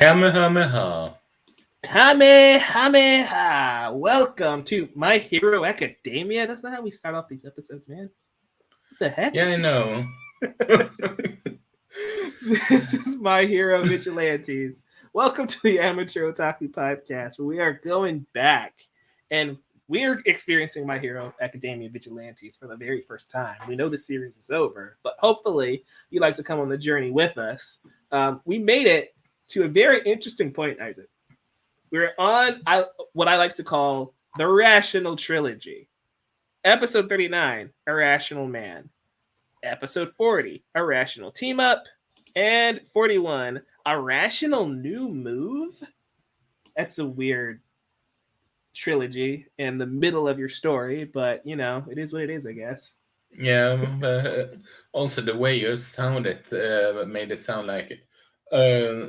Kamehameha. Kamehameha! Welcome to My Hero Academia. That's not how we start off these episodes, man. What the heck? Yeah, I know. This is My Hero Vigilantes. Welcome to the Amateur Otaku podcast, where we are going back and we are experiencing My Hero Academia Vigilantes for the very first time. We know the series is over, but hopefully you'd like to come on the journey with us. We made it to a very interesting point, Isaac. We're on what I like to call the Rational Trilogy. Episode 39, Irrational Man. Episode 40, Irrational Team Up. And 41, Irrational New Move. That's a weird trilogy in the middle of your story, but it is what it is, I guess. Yeah, but also the way you sounded made it sound uh,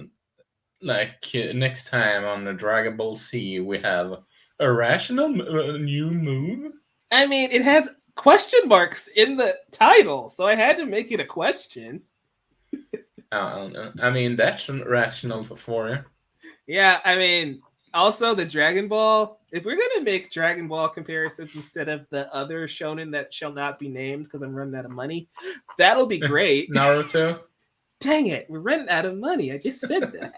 next time on the Dragon Ball Z we have a rational new move. I mean, it has question marks in the title, so I had to make it a question. I mean, that's rational for you. Yeah, I mean, also the Dragon Ball. If we're gonna make Dragon Ball comparisons instead of the other shonen that shall not be named because I'm running out of money, that'll be great. Naruto. Dang it, we're running out of money. I just said that.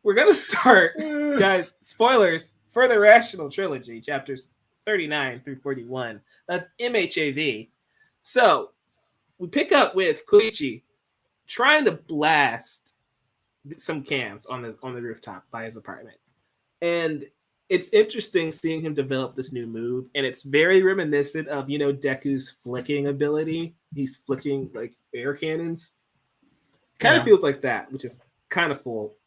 We're gonna start, guys. Spoilers for the Rational Trilogy, chapters 39 through 41 of MHAV. So we pick up with Koichi trying to blast some cans on the rooftop by his apartment, and it's interesting seeing him develop this new move, and it's very reminiscent of Deku's flicking ability. He's flicking like air cannons. Kind of feels like that, which is kind of cool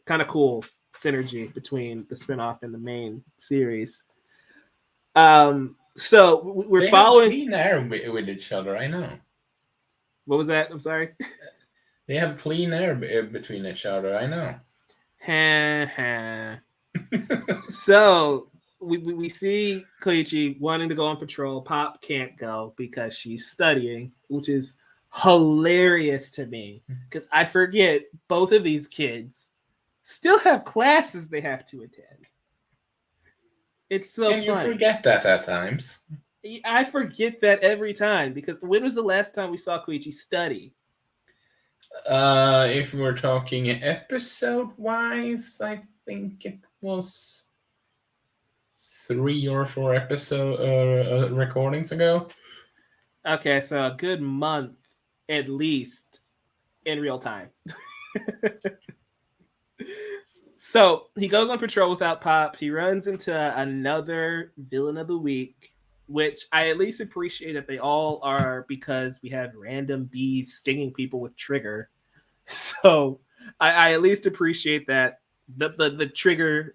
synergy between the spinoff and the main series. So we're following. They have clean air with each other. I know. What was that? I'm sorry. They have clean air between each other. I know. So we see Koichi wanting to go on patrol. Pop can't go because she's studying, which is hilarious to me because I forget both of these kids still have classes they have to attend. It's so funny. You forget that at times. I forget that every time because when was the last time we saw Koichi study? If we're talking episode wise, I think it was 3 or 4 episode recordings ago. Okay, so a good month at least in real time. So he goes on patrol without Pop. He runs into another villain of the week, which I at least appreciate that they all are because we have random bees stinging people with trigger. So I at least appreciate that the trigger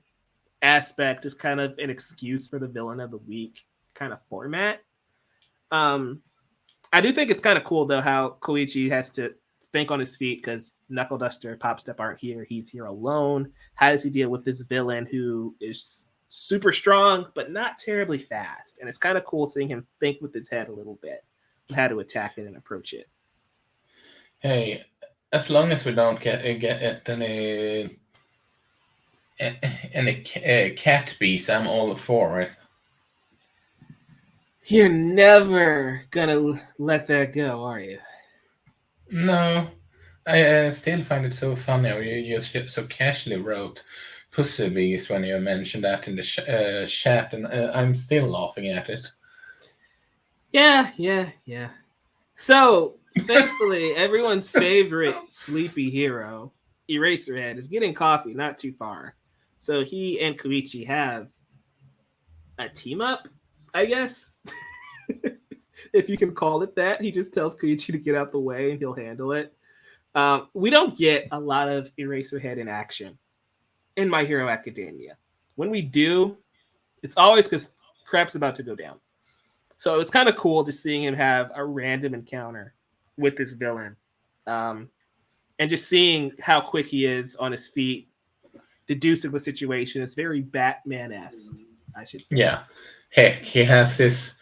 aspect is kind of an excuse for the villain of the week kind of format. I do think it's kind of cool though how Koichi has to think on his feet because Knuckle Duster, Pop Step aren't here. He's here alone. How does he deal with this villain who is super strong but not terribly fast? And it's kind of cool seeing him think with his head a little bit on how to attack it and approach it. Hey, as long as we don't get any cat bees, I'm all for it. You're never gonna let that go, are you? No, I still find it so funny how you just so casually wrote pussy bees when you mentioned that in the chat, and I'm still laughing at it. Yeah. So, thankfully, everyone's favorite sleepy hero, Eraserhead, is getting coffee not too far. So he and Koichi have a team up, I guess. If you can call it that. He just tells Koichi to get out the way and he'll handle it. We don't get a lot of Eraserhead in action in My Hero Academia. When we do, it's always because crap's about to go down. So it was kind of cool just seeing him have a random encounter with this villain. And just seeing how quick he is on his feet, deducing the situation. It's very Batman-esque, I should say. Yeah. Heck, he has his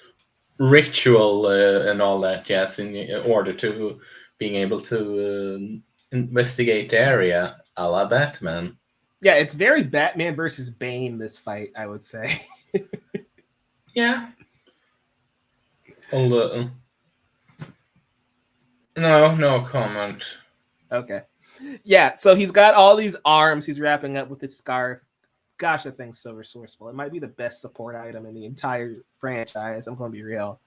ritual and all that, yes, in order to being able to investigate the area. a la Batman. Yeah, it's very Batman versus Bane, this fight, I would say. Yeah. Although, no comment. Okay. Yeah, so he's got all these arms he's wrapping up with his scarf. Gosh, that thing's so resourceful. It might be the best support item in the entire franchise. I'm going to be real.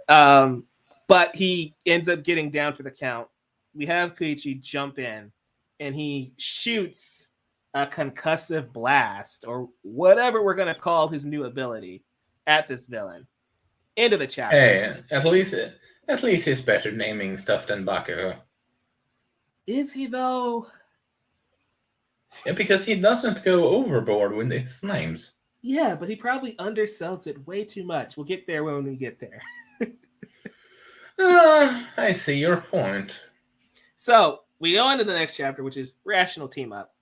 Um, but he ends up getting down for the count. We have Koichi jump in, and he shoots a concussive blast, or whatever we're going to call his new ability, at this villain. End of the chapter. Hey, at least he's better naming stuff than Bakugo. Is he, though? Yeah, because he doesn't go overboard with his names. Yeah, but he probably undersells it way too much. We'll get there when we get there. I see your point. So we go on to the next chapter, which is Rational Team Up.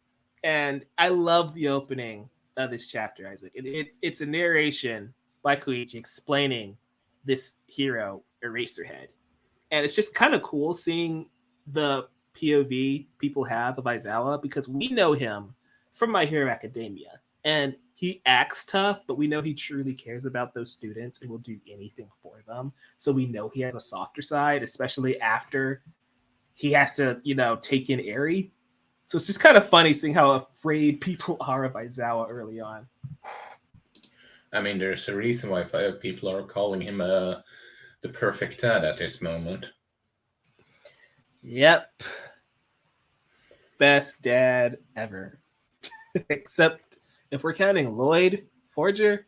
And I love the opening of this chapter, Isaac. It's a narration by Koichi explaining this hero, Eraserhead. And it's just kind of cool seeing the POV people have of Aizawa, because we know him from My Hero Academia. And he acts tough, but we know he truly cares about those students and will do anything for them. So we know he has a softer side, especially after he has to, take in Eri. So it's just kind of funny seeing how afraid people are of Aizawa early on. I mean, there's a reason why people are calling him the perfect dad at this moment. Yep. Best dad ever. Except if we're counting Lloyd Forger.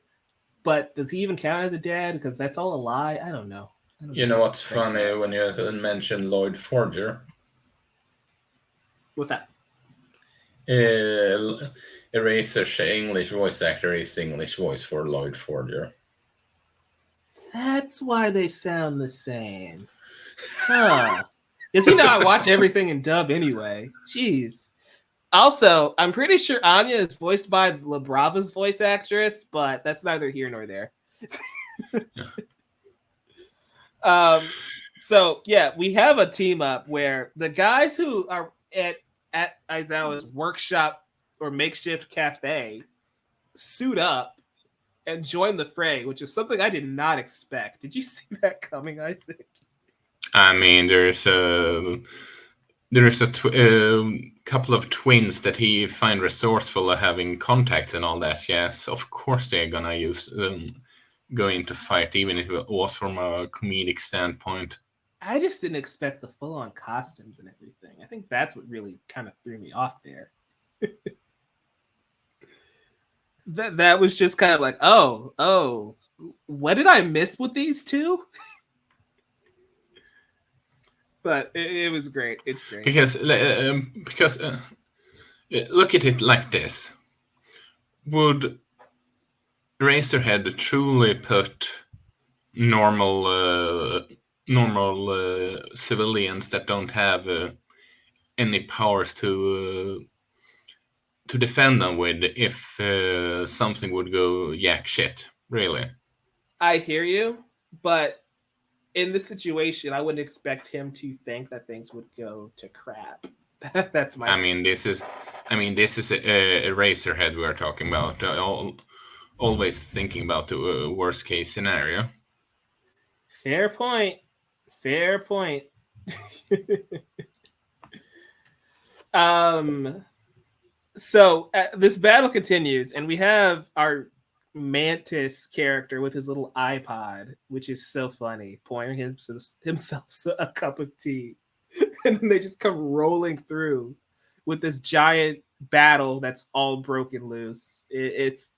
But does he even count as a dad? Because that's all a lie. I don't know. You know what's funny when you mention Lloyd Forger? What's that? Eraser's English voice actor is English voice for Lloyd Forger. That's why they sound the same. Huh. Because I watch everything in dub anyway. Jeez. Also, I'm pretty sure Anya is voiced by La Brava's voice actress, but that's neither here nor there. So yeah, we have a team up where the guys who are at Aizawa's workshop or makeshift cafe suit up and join the fray, which is something I did not expect. Did you see that coming, Isaac? I mean, there's a couple of twins that he find resourceful at having contacts and all that. Yes, of course they're gonna go into fight, even if it was from a comedic standpoint. I just didn't expect the full-on costumes and everything. I think that's what really kind of threw me off there. that was just kind of like, oh, what did I miss with these two? But it was great. It's great because look at it like this: would Razorhead truly put normal civilians that don't have any powers to defend them with if something would go yak shit? Really? I hear you, but in this situation, I wouldn't expect him to think that things would go to crap. That's my. I mean, this is a Razorhead we're talking about. Always thinking about the worst case scenario. Fair point. Fair point. So this battle continues, and we have our Mantis character with his little iPod, which is so funny, pouring himself a cup of tea, and then they just come rolling through with this giant battle that's all broken loose. It's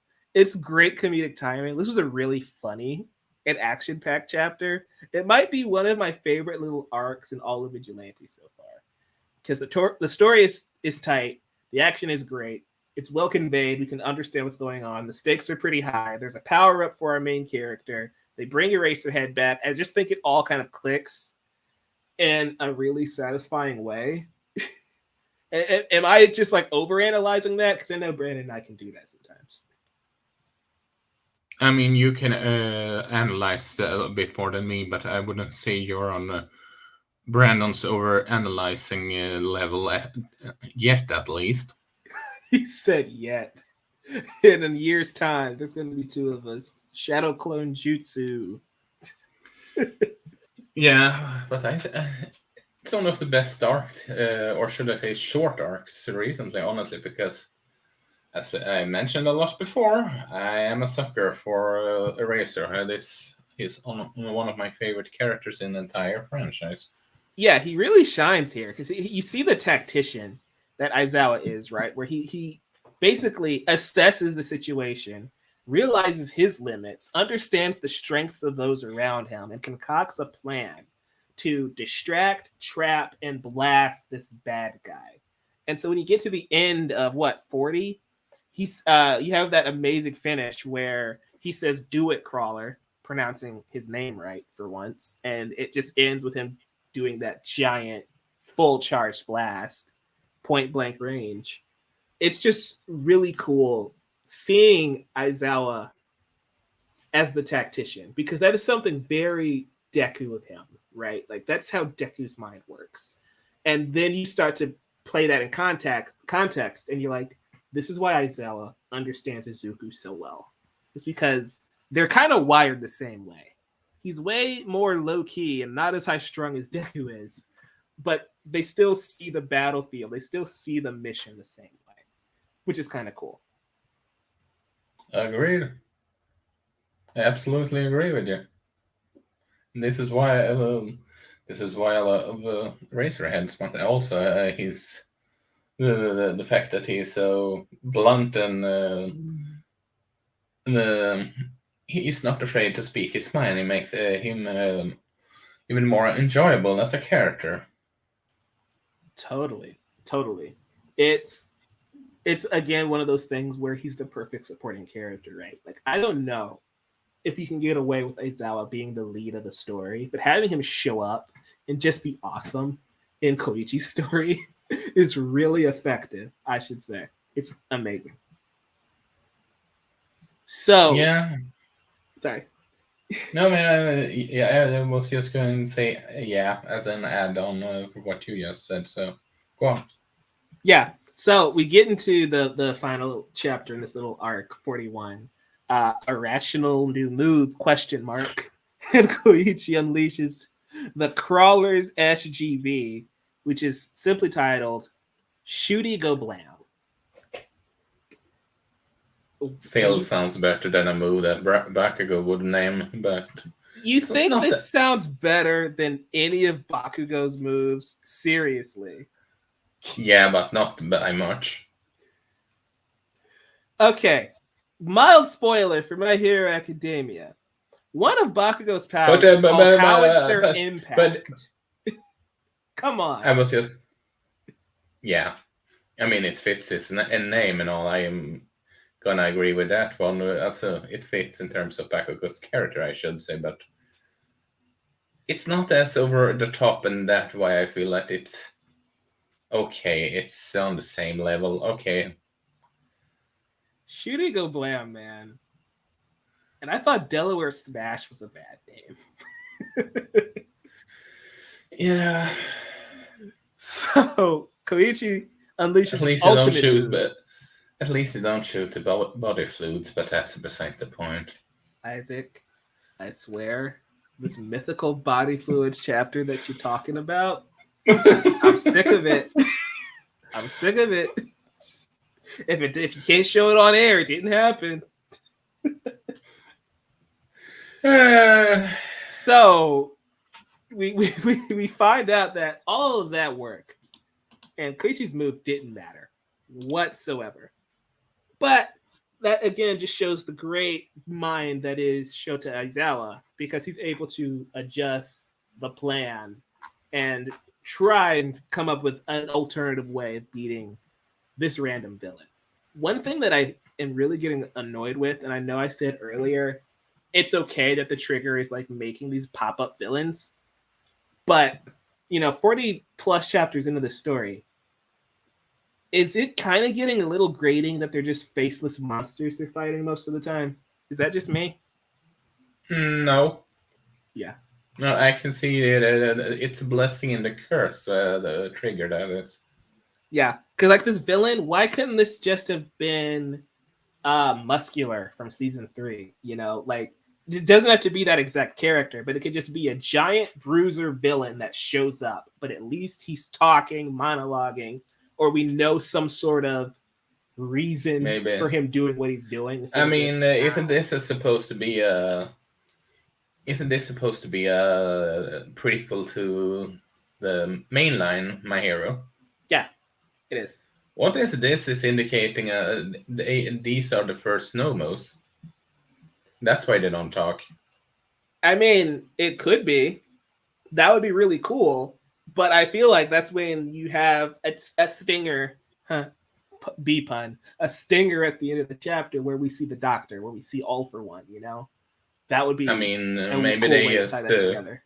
great comedic timing. This was a really funny and action-packed chapter. It might be one of my favorite little arcs in all of Vigilante so far, because the story is tight, the action is great, it's well conveyed, we can understand what's going on, the stakes are pretty high, there's a power up for our main character, they bring Eraserhead back. I just think it all kind of clicks in a really satisfying way. Am I just like overanalyzing that? Because I know Brandon and I can do that sometimes. I mean, you can analyze a bit more than me, but I wouldn't say you're on Brandon's over analyzing level yet, at least. He said yet. In a year's time, there's going to be two of us. Shadow clone jutsu. Yeah, but it's one of the best arcs, or should I say short arcs, recently, honestly, because as I mentioned a lot before, I am a sucker for Eraser, and he's one of my favorite characters in the entire franchise. Yeah, he really shines here because you see the tactician that Aizawa is, right? Where he basically assesses the situation, realizes his limits, understands the strengths of those around him, and concocts a plan to distract, trap, and blast this bad guy. And so when you get to the end of what 40, he's you have that amazing finish where he says "Do it, crawler," pronouncing his name right for once, and it just ends with him doing that giant full charge blast, point blank range. It's just really cool seeing Aizawa as the tactician because that is something very Deku of him, right? Like that's how Deku's mind works. And then you start to play that in context, and you're like, this is why Aizawa understands Izuku so well. It's because they're kind of wired the same way. He's way more low key and not as high strung as Deku is, but they still see the battlefield. They still see the mission the same way, which is kind of cool. Agreed. I absolutely agree with you. This is why I love Razorheads, but also he's the fact that he's so blunt and he's not afraid to speak his mind. It makes him even more enjoyable as a character. Totally, totally. It's again one of those things where he's the perfect supporting character, right? Like I don't know if you can get away with Aizawa being the lead of the story, but having him show up and just be awesome in Koichi's story is really effective, I should say. It's amazing. So, Yeah. sorry. No, man. Yeah, I was just going to say yeah as an add-on for what you just said. So go on. Yeah. So we get into the final chapter in this little arc, 41. A rational new move, question mark. And Koichi unleashes the Crawlers SGB, which is simply titled Shooty Go Blam. Still sounds better than a move that Bakugo would name, but You think not this that. sounds better than any of Bakugo's moves? Seriously. Yeah, but not by much. Okay. Mild spoiler for My Hero Academia. One of Bakugo's But powers uh, is but called but Howitzer but Impact. Come I on. was just yeah. I mean, it fits his name and all. I am gonna agree with that one. Also, it fits in terms of Bakugo's character, I should say, but it's not as over the top, and that why I feel that it's okay. It's on the same level. Okay, Shooty Go Blam, man. And I thought Delaware Smash was a bad name. yeah. So Koichi At unleashes his least you don't ultimate choose, move. but at least you don't shoot the body fluids. But that's besides the point. Isaac, I swear, this mythical body fluids chapter that you're talking about, I'm sick of it. I'm sick of it. If you can't show it on air, it didn't happen. So we find out that all of that work and Koichi's move didn't matter whatsoever. But that again just shows the great mind that is Shota Aizawa because he's able to adjust the plan and try and come up with an alternative way of beating this random villain. One thing that I am really getting annoyed with, and I know I said earlier, it's okay that the trigger is like making these pop-up villains, but 40 plus chapters into the story, is it kind of getting a little grating that they're just faceless monsters they're fighting most of the time? Is that just me? No. Yeah. No, I can see it. It's a blessing and a curse. The trigger that is. Yeah, because like this villain, why couldn't this just have been Muscular from season 3? You know, like it doesn't have to be that exact character, but it could just be a giant bruiser villain that shows up, but at least he's talking, monologuing, or we know some sort of reason Maybe. for him doing what he's doing I instead of mean, just isn't this supposed to be a? Isn't this supposed to be a prequel to the mainline My Hero? yeah, it is. What is this? Is indicating these are the first Nomos. That's why they don't talk. I mean, it could be. That would be really cool, but I feel like that's when you have a stinger, huh? B pun, a stinger at the end of the chapter where we see the Doctor, where we see All for One. You know, that would I be mean, a maybe cool they way to tie just that together.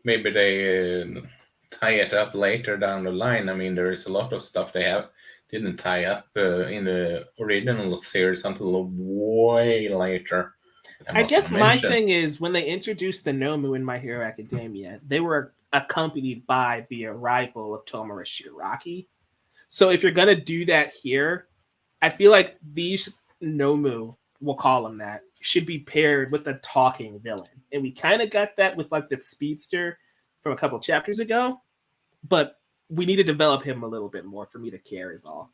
maybe they tie it up later down the line. I mean, there is a lot of stuff they have didn't tie up in the original series until way later. But I'm I not gonna guess my mention. thing is when they introduced the Nomu in My Hero Academia, they were accompanied by the arrival of Tomura Shiraki. So if you're gonna do that here, I feel like these Nomu, we'll call them that, should be paired with a talking villain. And we kind of got that with like the speedster from a couple chapters ago, but we need to develop him a little bit more for me to care is all.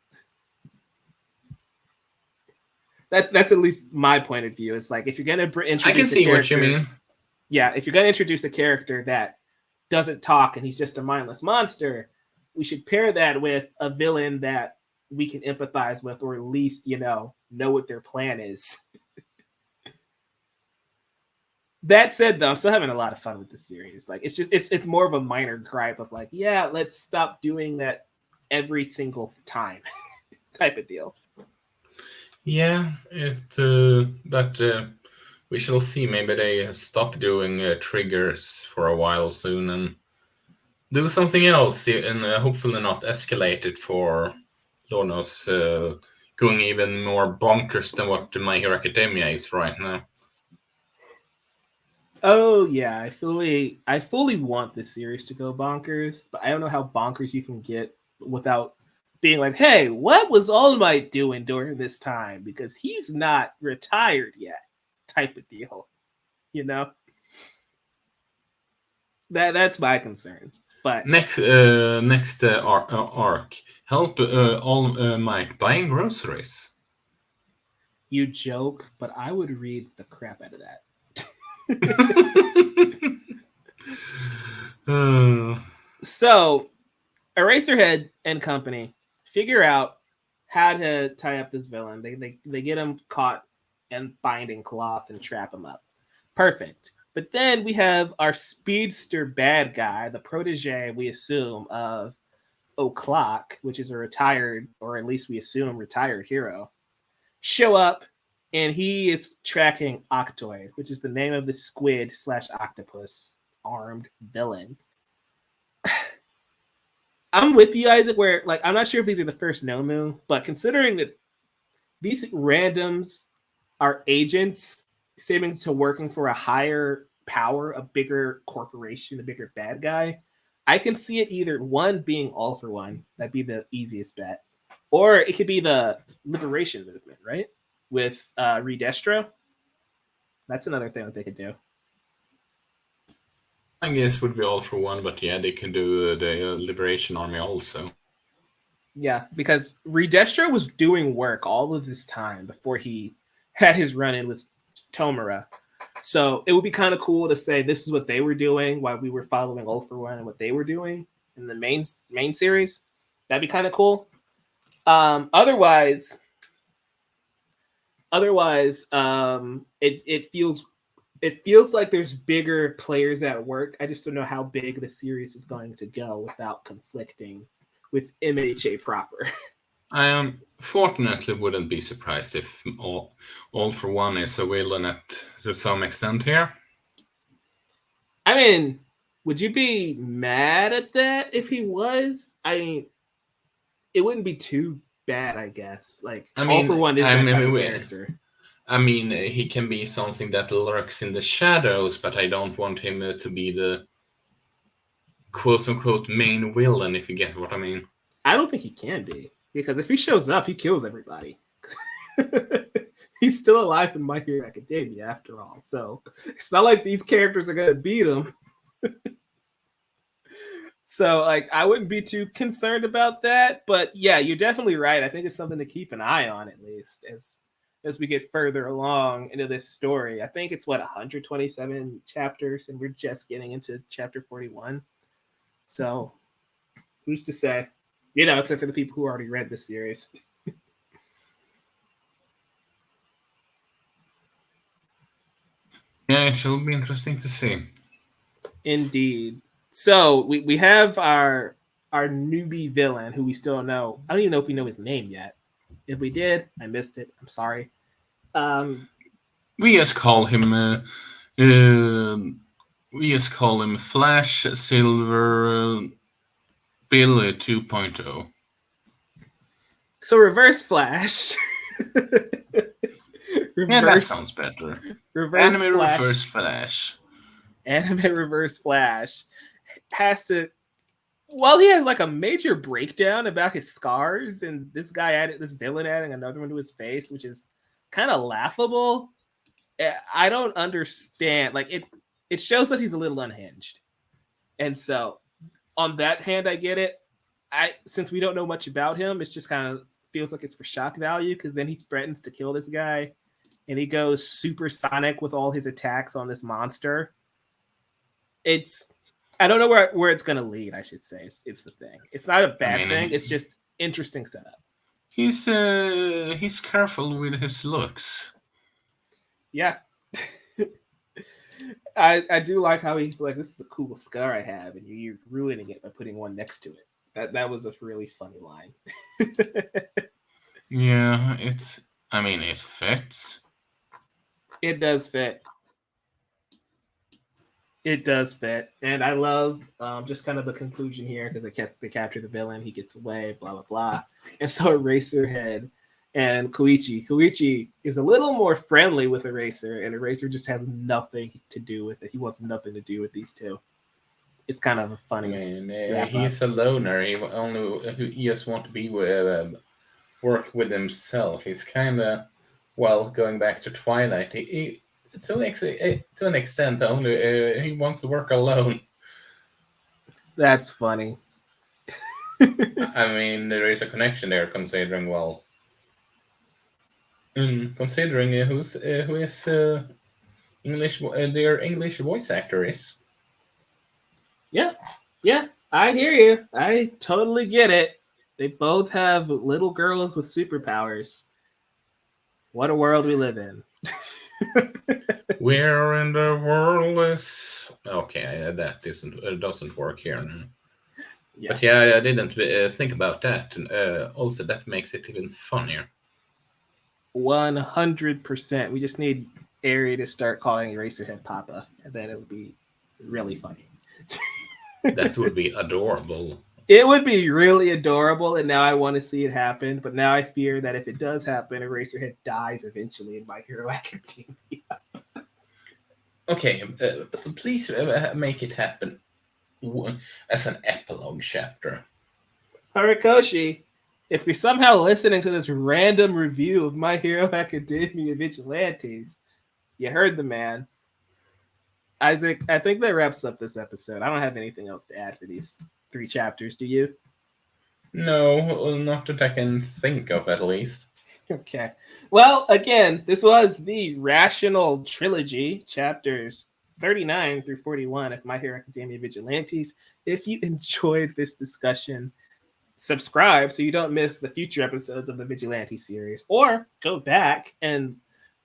That's at least my point of view. It's like if you're gonna I can introduce a see what you character, mean. yeah, if you're gonna introduce a character that doesn't talk and he's just a mindless monster, we should pair that with a villain that we can empathize with, or at least know what their plan is. That said, though, I'm still having a lot of fun with this series. Like it's more of a minor gripe of like, yeah, let's stop doing that every single time type of deal. Yeah, but we shall see. Maybe they stop doing triggers for a while soon and do something else, and hopefully not escalate it for Lord knows going even more bonkers than what My Hero Academia is right now. Oh yeah, I fully want this series to go bonkers, but I don't know how bonkers you can get without being like, hey, what was All Might doing during this time? Because he's not retired yet, type of deal. You know? That's my concern. But Next arc, help All Might buying groceries. you joke, but I would read the crap out of that. uh, So Eraserhead and company figure out how to tie up this villain. They get him caught and binding cloth and trap him up. Perfect. But then we have our speedster bad guy, the protege, we assume, of O'Clock, which is a retired, or at least we assume retired hero, show up, and he is tracking Octoid, which is the name of the squid slash octopus armed villain. I'm with you, Isaac. Where like I'm not sure if these are the first Nomu, but considering that these randoms are agents seeming to working for a higher power, a bigger corporation, a bigger bad guy, I can see it either one being All for One, that'd be the easiest bet, or it could be the Liberation Movement, right? With Redestro. That's another thing that they could do. I guess would be All for One, but yeah, they can do the Liberation Army also. Yeah, because Redestro was doing work all of this time before he had his run in with Tomura. So it would be kind of cool to say this is what they were doing while we were following All for One and what they were doing in the main series. That'd be kind of cool. Otherwise, it feels like there's bigger players at work. I just don't know how big the series is going to go without conflicting with MHA proper. I fortunately wouldn't be surprised if All for One is a villain to some extent here. I mean, would you be mad at that if he was? I mean, it wouldn't be too bad, I guess. Like I All for mean, One is I that type mean, of character. I mean, he can be something that lurks in the shadows, but I don't want him to be the quote unquote main villain, if you get what I mean. I don't think he can be, because if he shows up, he kills everybody. He's still alive in My Hero Academia after all, so it's not like these characters are gonna beat him. So like I wouldn't be too concerned about that, but yeah, you're definitely right. I think it's something to keep an eye on at least as we get further along into this story. I think it's what 127 chapters and we're just getting into chapter 41. So, who's to say? You know, except for the people who already read this series. Yeah, it will be interesting to see. Indeed. So, we have our newbie villain who we still don't know. I don't even know if we know his name yet. If we did, I missed it. I'm sorry. Um, We just call him. Uh, we just call him Flash Silver Bill 2.0. so Reverse Flash. Yeah, that reverse sounds better. Reverse Anime Flash. Reverse Flash. Anime Reverse Flash has to, well, he has like a major breakdown about his scars, and this villain adding another one to his face, which is kind of laughable. I don't understand. Like it shows that he's a little unhinged, and so on that hand, I get it. Since we don't know much about him, it's just kind of feels like it's for shock value because then he threatens to kill this guy, and he goes supersonic with all his attacks on this monster. It's I don't know where it's gonna lead. I should say it's the thing. It's not a I bad thing. mean, It's just interesting setup. he's careful with his looks. Yeah, I do like how he's like, this is a cool scar I have, and you're ruining it by putting one next to it. That was a really funny line. Yeah, it's. I mean, it fits. It does fit. It does fit, and I love just kind of the conclusion here because they capture the villain, he gets away, blah blah blah, and so Eraserhead and Koichi. Koichi is a little more friendly with Eraser, and Eraser just has nothing to do with it. He wants nothing to do with these two. It's kind of a I funny mean, wrap up. he's a loner. He just want to be with work with himself. He's kind of well going back to Twilight. He to an extent only he wants to work alone. That's funny. I mean, there is a connection there, considering considering who is English their English voice actor is. Yeah, yeah, I hear you. I totally get it. They both have little girls with superpowers. What a world we live in. Where in the world is okay? That doesn't work here now. Yeah, But yeah, I didn't think about that. And also, that makes it even funnier. 100%. We just need Ari to start calling Eraserhead Papa, and then it would be really funny. That would be adorable. It would be really adorable, and now I want to see it happen. But now I fear that if it does happen, Eraserhead dies eventually in My Hero Academia. Okay, please make it happen as an epilogue chapter. Horikoshi, if you're somehow listening to this random review of My Hero Academia Vigilantes, you heard the man. Isaac, I think that wraps up this episode. I don't have anything else to add for these 3 chapters. Do you? No, not that I can think of at least. Okay. Well, again, this was the Rational Trilogy, chapters 39 through 41 of My Hero Academia Vigilantes. If you enjoyed this discussion, subscribe so you don't miss the future episodes of the Vigilante series, or go back and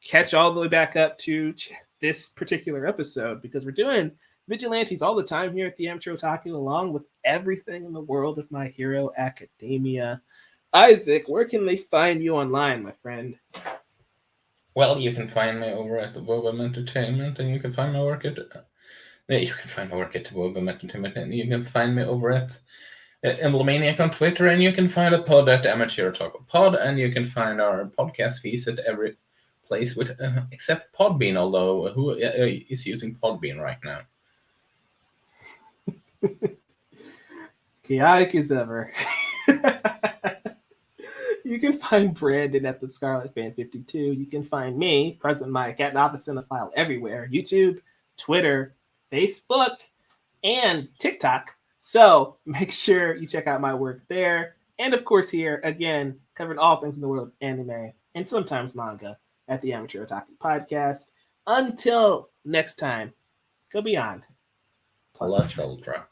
catch all the way back up to this particular episode because we're doing Vigilantes all the time here at the Amateur Otaku, along with everything in the world of My Hero Academia. Isaac, where can they find you online, my friend? Well, you can find me over at Wobum Entertainment, and you can find my work at Wobum Entertainment, and you can find me over at Emblemaniac on Twitter, and you can find a pod at Amateur Otaku Pod, and you can find our podcast feeds at every place with except Podbean. Although who is using Podbean right now? Chaotic as ever. You can find Brandon at the Scarlet Fan 52. You can find me, President Mike, at Office Cinephile everywhere: YouTube, Twitter, Facebook, and TikTok. So make sure you check out my work there. And of course, here again, covering all things in the world of anime and sometimes manga at the Amateur Otaku podcast. Until next time, go beyond. Plus Ultra.